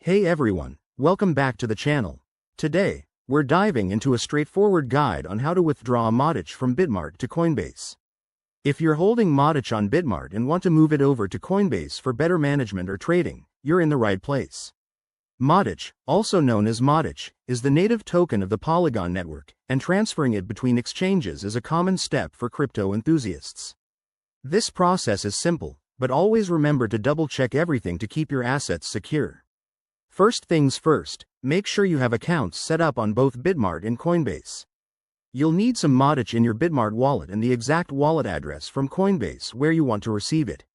Hey everyone, welcome back to the channel. Today, we're diving into a straightforward guide on how to withdraw Matic from Bitmart to Coinbase. If you're holding Matic on Bitmart and want to move it over to Coinbase for better management or trading, you're in the right place. Matic, also known as Matic, is the native token of the Polygon network, and transferring it between exchanges is a common step for crypto enthusiasts. This process is simple, but always remember to double-check everything to keep your assets secure. First things first, make sure you have accounts set up on both Bitmart and Coinbase. You'll need some Matic in your Bitmart wallet and the exact wallet address from Coinbase where you want to receive it.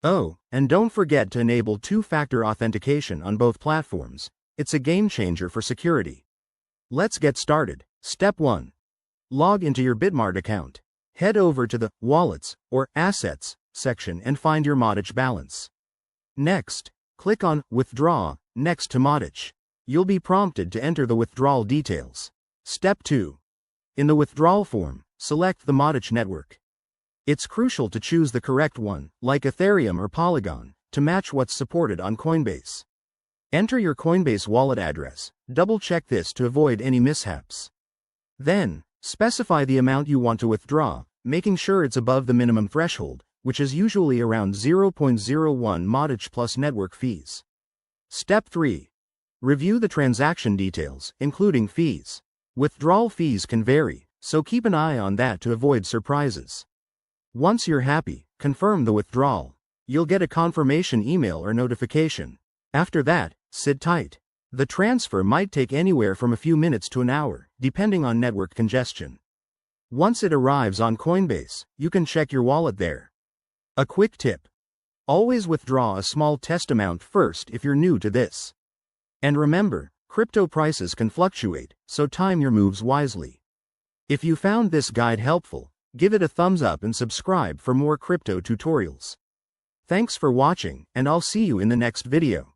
Oh, and don't forget to enable two-factor authentication on both platforms. It's a game changer for security. Let's get started. Step 1. Log into your Bitmart account. Head over to the Wallets or Assets section and find your Matic balance. Next, click on Withdraw next to Matic. You'll be prompted to enter the withdrawal details. Step 2. In the withdrawal form, select the Matic network. It's crucial to choose the correct one, like Ethereum or Polygon, to match what's supported on Coinbase. Enter your Coinbase wallet address. Double-check this to avoid any mishaps. Then, specify the amount you want to withdraw, making sure it's above the minimum threshold, which is usually around 0.01 Matic plus network fees. Step 3. Review the transaction details, including fees. Withdrawal fees can vary, so keep an eye on that to avoid surprises. Once you're happy, confirm the withdrawal. You'll get a confirmation email or notification. After that, sit tight. The transfer might take anywhere from a few minutes to an hour, depending on network congestion. Once it arrives on Coinbase, you can check your wallet there. A quick tip. Always withdraw a small test amount first if you're new to this. And remember, crypto prices can fluctuate, so time your moves wisely. If you found this guide helpful, give it a thumbs up and subscribe for more crypto tutorials. Thanks for watching, and I'll see you in the next video.